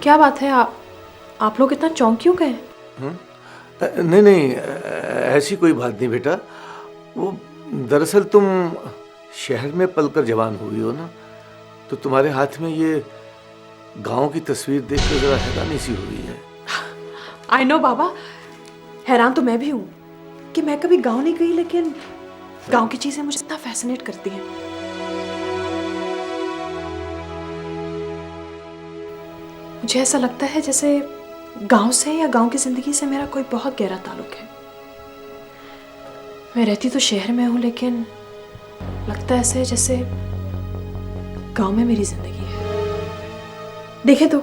क्या बात है, आप लोग इतना चौंक क्यों गए? नहीं नहीं, ऐसी कोई बात नहीं बेटा। वो दरअसल तुम शहर में पलकर जवान हुई हो ना, तो तुम्हारे हाथ में ये गांव की तस्वीर देखकर जरा हैरानी सी हुई है। आई नो बाबा, हैरान तो मैं भी हूँ कि मैं कभी गांव नहीं गई, लेकिन गांव की चीजें मुझे इतना फैसिनेट करती हैं। मुझे ऐसा लगता है जैसे गांव से या गांव की जिंदगी से मेरा कोई बहुत गहरा ताल्लुक है। मैं रहती तो शहर में हूँ, लेकिन लगता है ऐसे जैसे गांव में मेरी जिंदगी है। देखे तो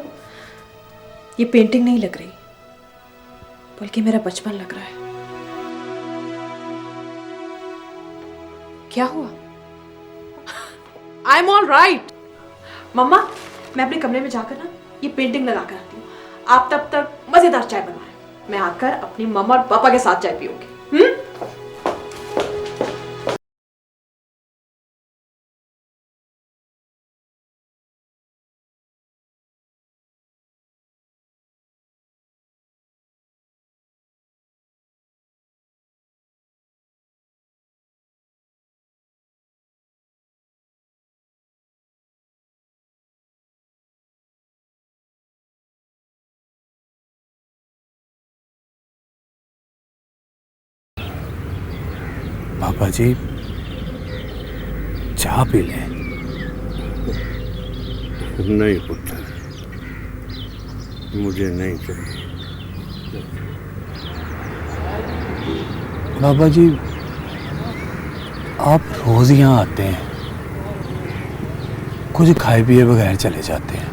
ये पेंटिंग नहीं लग रही, बल्कि मेरा बचपन लग रहा है। क्या हुआ? I am all right. Mamma, मैं अपने कमरे में जाकर ना ये पेंटिंग लगा कर आती हूँ। आप तब तक मजेदार चाय बनवाएं। मैं आकर अपनी मम्मा और पापा के साथ चाय पीऊंगी। पापा जी, चाय पी लें। नहीं पुत्र, मुझे नहीं चाहिए। बाबा जी, आप रोज यहाँ आते हैं, कुछ खाए पिए बगैर चले जाते हैं।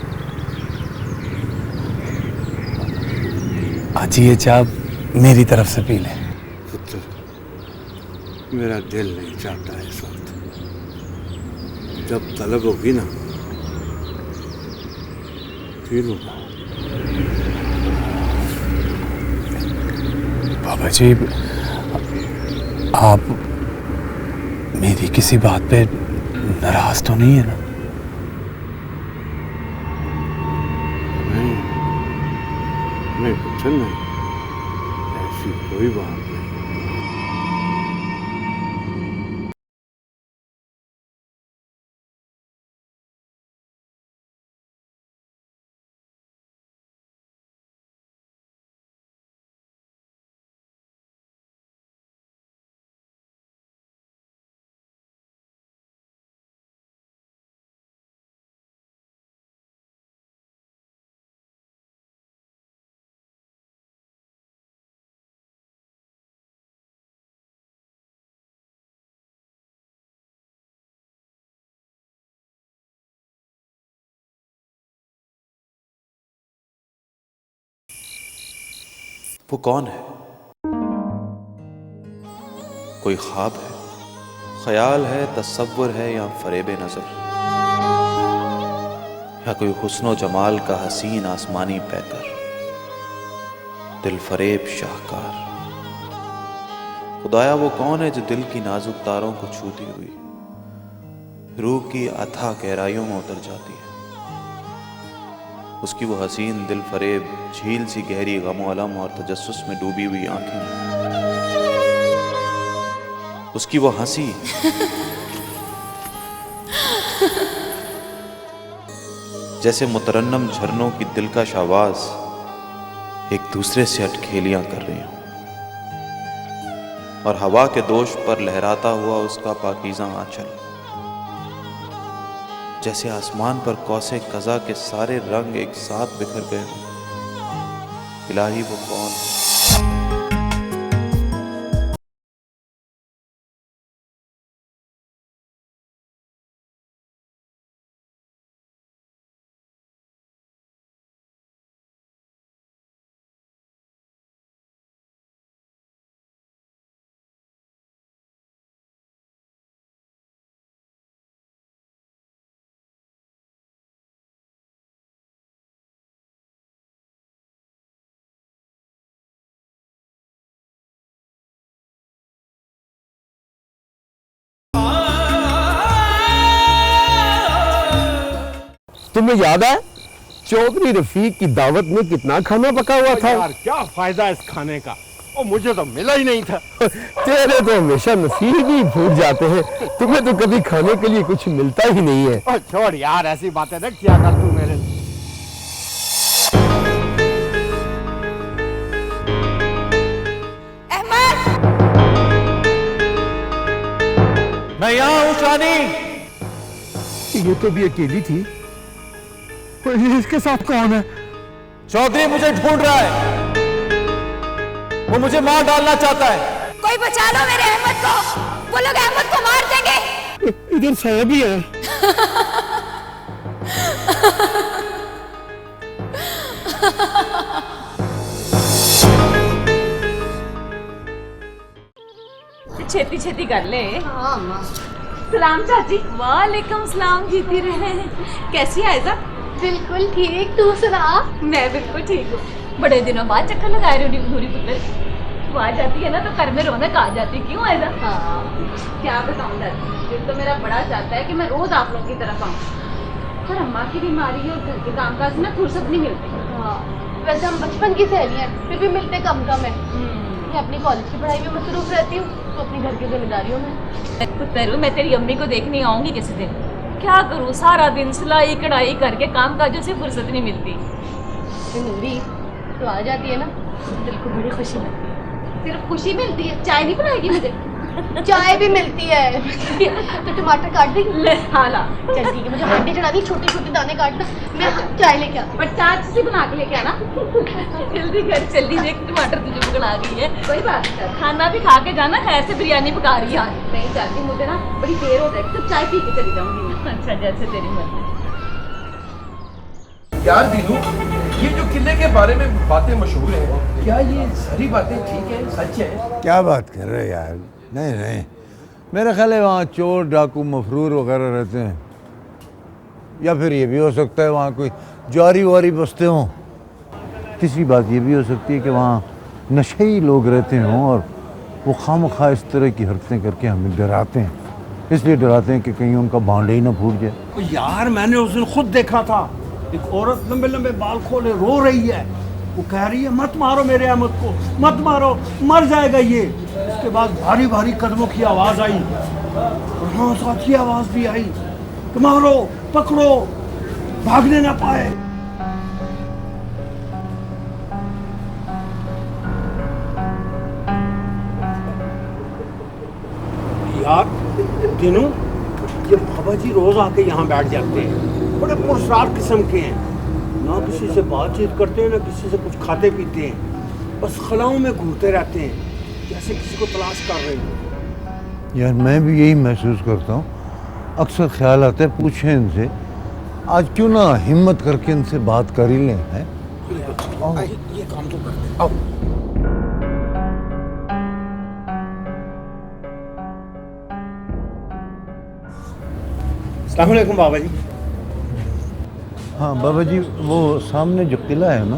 आज ये चाय मेरी तरफ से पी लें। पुत्र, मेरा दिल नहीं चाहता है इस वक्त। जब तलब होगी ना फिर होगा। बाबा जी, आप मेरी किसी बात पे नाराज तो नहीं है ना? नहीं नहीं पुत्र, नहीं, ऐसी कोई बात नहीं। वो कौन है? कोई ख्वाब है, ख्याल है, तसव्वुर है, या फरेब नजर, या कोई हुस्नो जमाल का हसीन आसमानी पैकर, दिल फरेब शाहकार। खुदाया वो कौन है जो दिल की नाजुक तारों को छूती हुई रूह की अथाह गहराइयों में उतर जाती है। उसकी वो हसीन दिल फरेब झील सी गहरी गमो अलम और तजस्सुस में डूबी हुई आंखें, उसकी वो हंसी जैसे मुतरन्नम झरनों की दिलकश आवाज एक दूसरे से अटखेलियां कर रही हों, और हवा के दोष पर लहराता हुआ उसका पाकीज़ा आंचल जैसे आसमान पर कौसे कज़ा के सारे रंग एक साथ बिखर गए हों। इलाही वो कौन है? तुम्हें याद है चौधरी रफीक की दावत में कितना खाना पका हुआ था। यार क्या फायदा इस खाने का, और मुझे तो मिला ही नहीं था। तेरे तो हमेशा नसीब ही फूट जाते हैं, तुम्हें तो कभी खाने के लिए कुछ मिलता ही नहीं है। और छोड़ यार ऐसी बातें ना किया कर तू मेरे। मैं यहाँ हूँ शानी। ये तो भी अकेली थी, इसके साथ कौन है? चौधरी मुझे ढूंढ रहा है, वो मुझे मार डालना चाहता है। कोई बचा लो मेरे अहमद को, वो लोग अहमद को मार देंगे। इधर साहब भी है। छेती छेती कर ले। हाँ माँ। सलाम चाची। वालेकुम सलाम, जीती रहे। कैसी है आयजा? बिल्कुल ठीक, तू सुना? मैं बिल्कुल ठीक हूँ। बड़े दिनों बाद चक्कर लगा रही हूँ नूरी पुत्र। तू आ जाती है ना तो घर में रौनक आ जाती। क्यों आयजा? हाँ। क्या बताऊँ दादी, दिल तो मेरा बड़ा चाहता है कि मैं रोज आप लोगों की तरफ आऊँ, पर अम्मा की बीमारी और घर के कामकाज में फुर्सत नहीं मिलती। हाँ, वैसे हम बचपन की सहेली हैं, फिर भी मिलते कम कम है। मैं अपनी कॉलेज की पढ़ाई में मसरूफ रहती हूँ, तो अपनी घर की जिम्मेदारियों में। पुत्र, मैं तेरी अम्मी को देखने आऊंगी किसी दिन। क्या करूँ, सारा दिन सिलाई कढ़ाई करके काम काजों से फुर्सत नहीं मिलती। नूरी तो आ जाती है ना, दिल को बड़ी खुशी मिलती है। सिर्फ खुशी मिलती है? चाय नहीं बनाएगी मुझे? चाय भी मिलती है। तो टमाटर काट देगी? हाँ ला। चल ठीक है, मुझे हड्डी चढ़ा दी, छोटे छोटे दाने काटना, मैं चाय लेके आती हूँ। पर चाय से बना के लेके आना। जल्दी कर, जल्दी देख टमाटर तुझे पकड़ा गई है। कोई बात नहीं, खाना भी खा के जाना। खैर से बिरयानी पका रही है। नहीं चाहती, मुझे ना बड़ी देर हो जाएगी, तो चाय पी के चली जाऊंगी मैं। अच्छा, जैसे तेरी मर्जी। यार दीनू, ये जो किले के बारे में बातें मशहूर हैं, क्या ये सारी बातें ठीक है, सच है? क्या बात कर रहे हो यार? नहीं नहीं, मेरा ख्याल है वहाँ चोर डाकू मफरूर वगैरह रहते हैं, या फिर ये भी हो सकता है वहाँ कोई जारी वारी बसते हों। तीसरी बात ये भी हो सकती है कि वहाँ नशेई लोग रहते हों और वो खामखा इस तरह की हरकतें करके हमें डराते हैं। इसलिए डराते हैं कि कहीं उनका भांडे ही ना फूट जाए। यार मैंने उस दिन खुद देखा था, एक औरत लंबे लंबे बाल खोले रो रही है। वो कह रही है मत मारो मेरे अहमद को, मत मारो, मर जाएगा ये। उसके बाद भारी भारी कदमों की आवाज़ आई, और हाँ साथ ही आवाज़ भी आई कि मारो, पकड़ो, भागने ना पाए। यार दिनू, ये बाबा जी रोज आके यहाँ बैठ जाते हैं, बड़े पुरस्कार किस्म के हैं। ना किसी से बातचीत करते हैं, ना किसी से कुछ खाते पीते हैं, बस खलाओं में घूमते रहते हैं, जैसे किसी को तलाश कर रहे हैं। यार मैं भी यही महसूस करता हूँ। अक्सर ख्याल आता है पूछें इनसे, आज क्यों ना हिम्मत करके इनसे बात कर ही लें। हैं? ये काम तो करते हैं। आओ। अस्सलाम वालेकुम बाबा जी। हाँ बाबा जी, वो सामने जो किला है ना,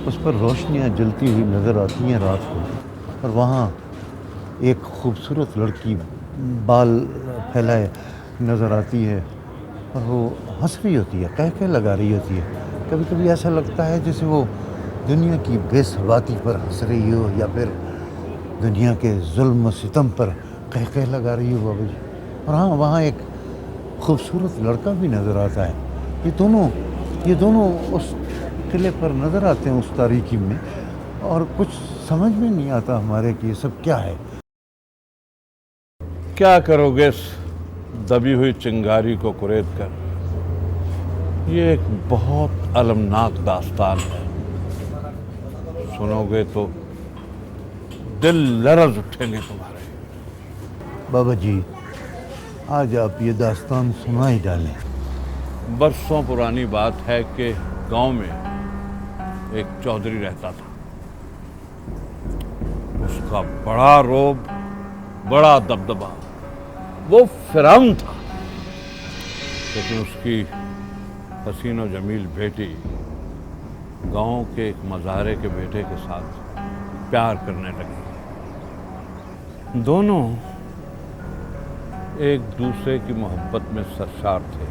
उस पर रोशनियाँ जलती हुई नज़र आती हैं रात को, और वहाँ एक खूबसूरत लड़की बाल फैलाए नज़र आती है, और वो हंस रही होती है, कह कह लगा रही होती है। कभी कभी ऐसा लगता है जैसे वो दुनिया की बेसवाती पर हंस रही हो, या फिर दुनिया के जुल्म सितम पर कह कह लगा रही हो बाबा जी। और हाँ, वहाँ एक खूबसूरत लड़का भी नज़र आता है। ये दोनों उस किले पर नज़र आते हैं उस तारीकी में, और कुछ समझ में नहीं आता हमारे कि ये सब क्या है। क्या करोगे इस दबी हुई चिंगारी को कुरेद कर? ये एक बहुत अलमनाक दास्तान है, सुनोगे तो दिल लरज उठेंगे तुम्हारे। बाबा जी, आज आप ये दास्तान सुना ही डालें। बरसों पुरानी बात है कि गांव में एक चौधरी रहता था। उसका बड़ा रोब, बड़ा दबदबा, वो फिरौन था। लेकिन उसकी हसीन और जमील बेटी गांव के एक मज़ारे के बेटे के साथ प्यार करने लगी। दोनों एक दूसरे की मोहब्बत में सरशार थे।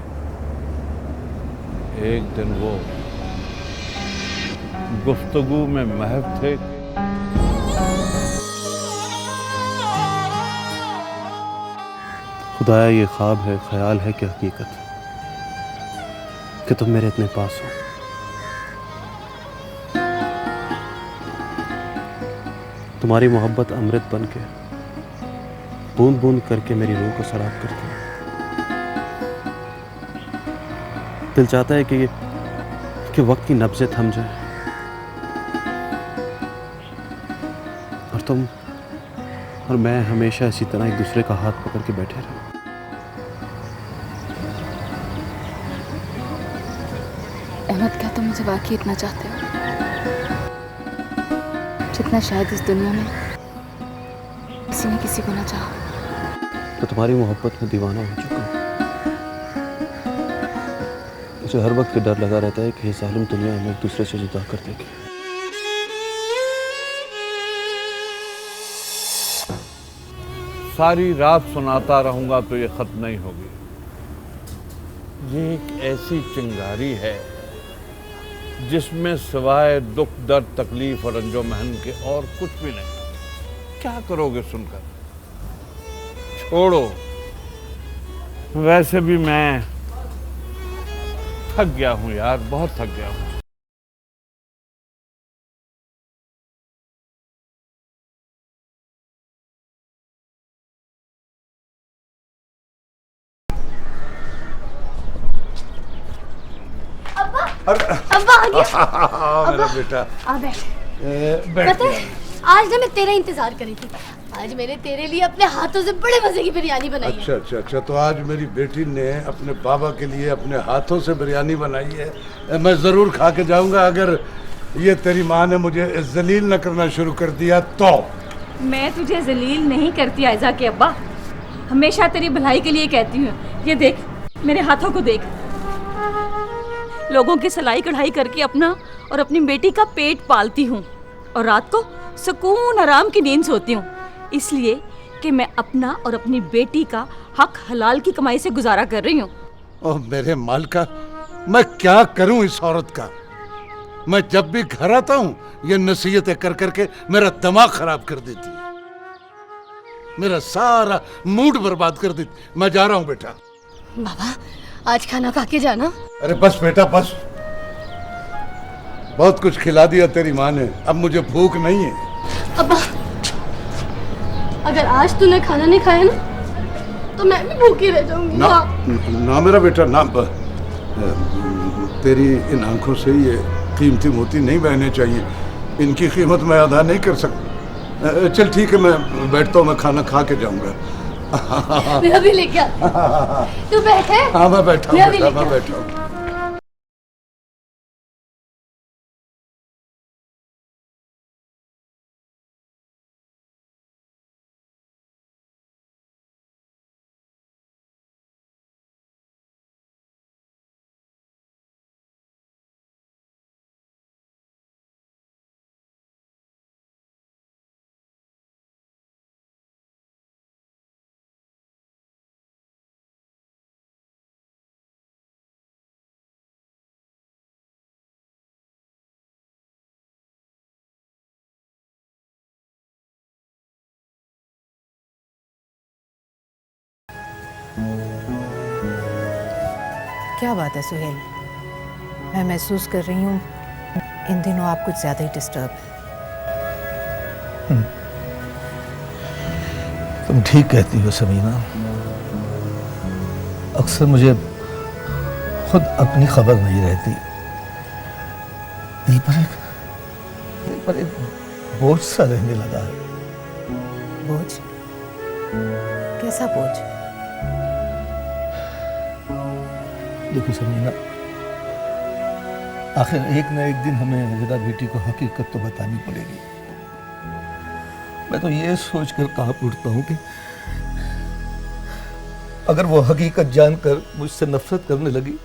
एक दिन वो गुफ्तगू में महव थे। खुदाया ये ख्वाब है, ख्याल है कि हकीकत कि तुम मेरे इतने पास हो। तुम्हारी मोहब्बत अमृत बन के बूंद बूंद करके मेरी रूह को सराब करती है। दिल चाहता है कि वक्त की नब्ज़ें थम जाए और तुम और मैं हमेशा इसी तरह एक दूसरे का हाथ पकड़ के बैठे रहें। अहमद, क्या तुम मुझे वाकई इतना चाहते हो जितना शायद इस दुनिया में किसी ने किसी को ना चाहा? तो तुम्हारी मोहब्बत में दीवाना हो चुका हूँ। मुझे हर वक्त ये डर लगा रहता है कि ये जालिम दुनिया हमें एक दूसरे से जुदा कर देगी। सारी रात सुनाता रहूंगा तो ये खत्म नहीं होगी। ये एक ऐसी चिंगारी है जिसमें सिवाय दुख, दर्द, तकलीफ और अंजोमहन के और कुछ भी नहीं। क्या करोगे सुनकर? छोड़ो। वैसे भी मैं थक गया हूं यार, बहुत थक गया हूं। अब्बा आ गया। मेरा बेटा आ बैठ। बैठ पता है, आज ना मैं तेरा इंतजार कर रही थी। आज मैंने तेरे लिए अपने हाथों से बड़े मजे की बिरयानी बनाई है। अच्छा, तो आज मेरी बेटी ने अपने बाबा के लिए अपने हाथों से बिरयानी बनाई है। मैं ज़रूर खा के जाऊंगा। अगर ये तेरी माँ ने मुझे जलील न करना शुरू कर दिया तो। मैं तुझे जलील नहीं करती आयजा के अब्बा, हमेशा तेरी भलाई के लिए कहती हूँ। ये देख, मेरे हाथों को देख। लोगों की सिलाई कढ़ाई करके अपना और अपनी बेटी का पेट पालती हूँ और रात को सुकून आराम की नींद सोती हूँ, इसलिए कि मैं अपना और अपनी बेटी का हक हलाल की कमाई से गुजारा कर रही हूँ। ओह मेरे मालिका, मैं क्या करूं इस औरत का। मैं जब भी घर आता हूँ ये नसीहतें कर करके मेरा दिमाग खराब कर देती है, मेरा सारा मूड बर्बाद कर देती। मैं जा रहा हूँ बेटा। बाबा, आज खाना खा के जाना। अरे बस बेटा बस, बहुत कुछ खिला दिया तेरी माँ ने, अब मुझे भूख नहीं है। अब्बा, अगर आज तूने खाना नहीं खाया ना तो मैं भी भूखी रह जाऊंगी। ना मेरा बेटा ना, तेरी इन आंखों से ये कीमती मोती नहीं बहने चाहिए। इनकी कीमत मैं अदा नहीं कर सकता। चल ठीक है, मैं बैठता हूँ, मैं खाना खा के जाऊंगा। मैं भी लेके आ। तू बैठे? हाँ मैं बैठा हूँ, मैं बैठा हूँ। क्या बात है सुहेल? मैं महसूस कर रही हूँ इन दिनों आप कुछ ज़्यादा ही डिस्टर्ब हैं। तुम ठीक कहती हो समीना। अक्सर मुझे खुद अपनी खबर नहीं रहती। दिल पर एक बोझ सा रहने लगा है। बोझ? कैसा बोझ? देखो समीना, आखिर एक न एक दिन हमें विदा बेटी को हकीकत तो बतानी पड़ेगी। मैं तो ये सोच कर कांप उठता हूं कि अगर वो हकीकत जानकर मुझसे नफरत करने लगी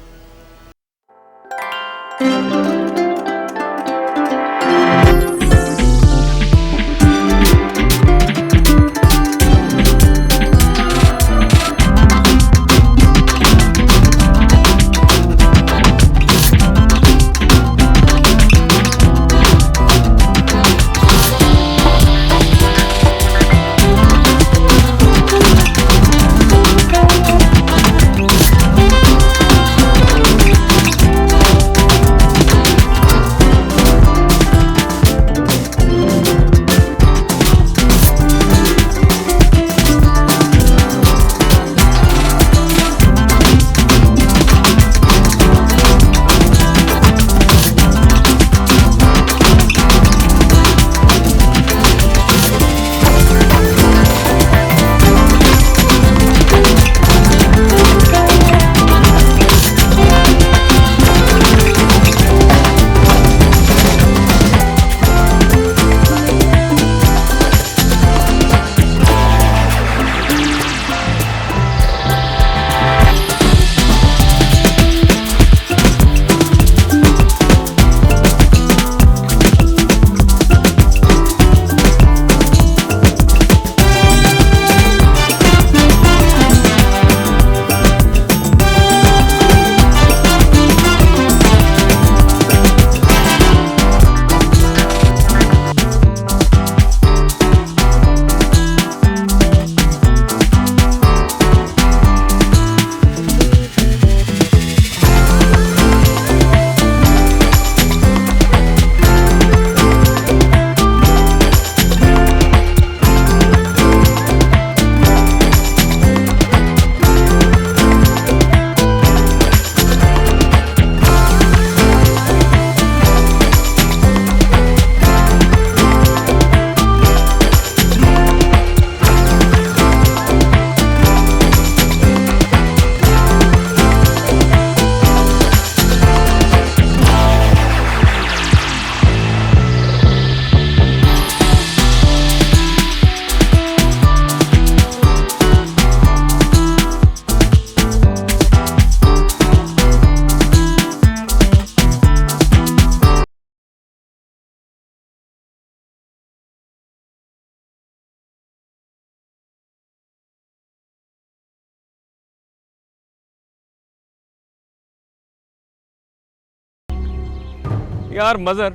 यार मजर,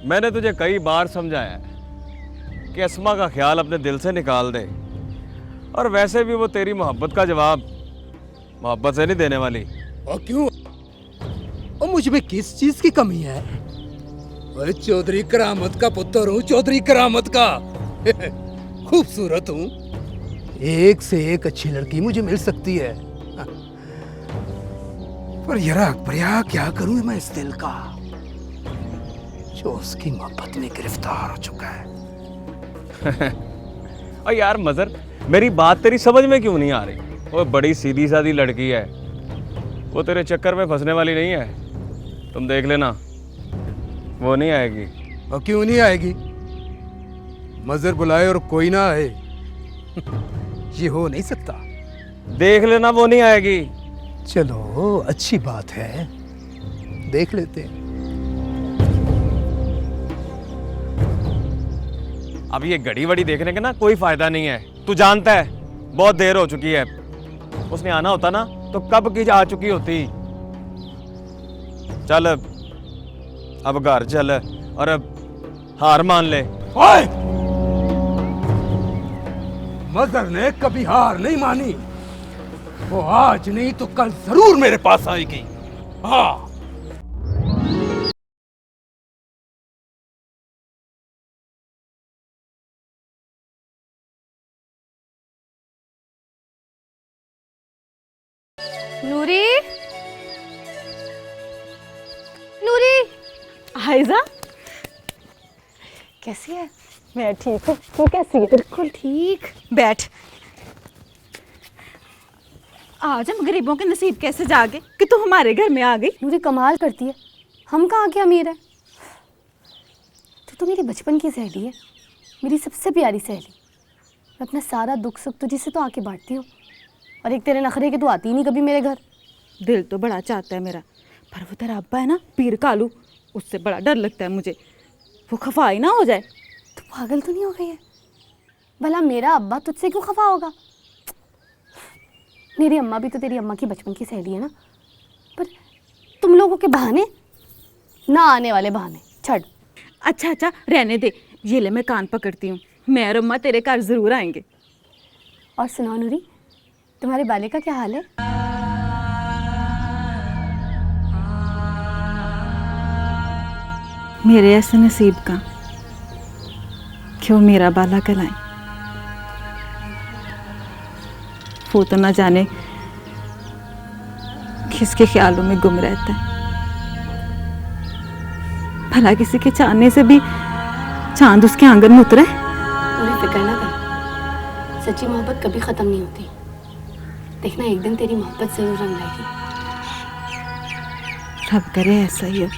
मैंने तुझे कई बार समझाया है कि अस्मा का ख्याल अपने दिल से निकाल दे, और वैसे भी वो तेरी मोहब्बत का जवाब मोहब्बत से नहीं देने वाली। और क्यों? और मुझ में किस चीज की कमी है? ओए चौधरी करामत का पुत्र हूँ, चौधरी करामत का। खूबसूरत हूँ, एक से एक अच्छी लड़की मुझे मिल सकती है, पर यरा क्या करूं मैं इस दिल का जो उसकी मोहब्बत में गिरफ्तार हो चुका है। और यार मजर, मेरी बात तेरी समझ में क्यों नहीं आ रही? वो बड़ी सीधी सादी लड़की है, वो तेरे चक्कर में फंसने वाली नहीं है। तुम देख लेना, वो नहीं आएगी। और क्यों नहीं आएगी? मजर बुलाए और कोई ना आए, ये हो नहीं सकता। देख लेना, वो नहीं आएगी। चलो अच्छी बात है, देख लेते हैं। अब ये घड़ी वड़ी देखने का ना कोई फायदा नहीं है। तू जानता है बहुत देर हो चुकी है। उसने आना होता ना तो कब की आ चुकी होती। चल अब घर चल और अब हार मान ले। ओए! मजर ने कभी हार नहीं मानी, वो आज नहीं तो कल जरूर मेरे पास आएगी। हाँ। नूरी, नूरी, आयजा कैसी है? मैं ठीक हूँ, तू कैसी है? बिल्कुल ठीक। बैठ। आज हम गरीबों के नसीब कैसे जागे कि तू हमारे घर में आ गई। नूरी कमाल करती है, हम कहाँ के अमीर है। तू तो मेरी बचपन की सहेली है, मेरी सबसे प्यारी सहेली। मैं अपना सारा दुख सुख तुझे से तो आके बांटती हूँ, और एक तेरे नखरे के तू आती ही नहीं कभी मेरे घर। दिल तो बड़ा चाहता है मेरा, पर वो तेरा अब्बा है ना, पीर कालू, उससे बड़ा डर लगता है मुझे, वो खफा ही ना हो जाए। तू पागल तो नहीं हो गई है? भला मेरा अब्बा तुझसे क्यों खफा होगा? मेरी अम्मा भी तो तेरी अम्मा की बचपन की सहेली है ना। पर तुम लोगों के बहाने, ना आने वाले बहाने छड़। अच्छा रहने दे, ये ले मैं कान पकड़ती हूँ। मैं और अम्मा तेरे घर जरूर आएंगे। और सुनाओ नूरी, तुम्हारे बाले का क्या हाल है? मेरे ऐसे नसीब का क्यों मेरा बाला कहलाए। वो तो ना जाने किसके ख्यालों में गुम रहता है। भला किसी के चाहने से भी चांद उसके आंगन में उतरे। नूरी फिक्र ना कर, सच्ची मोहब्बत कभी खत्म नहीं होती। देखना एक दिन तेरी मोहब्बत जरूर रंग लाएगी। रब करे ऐसा ही हो।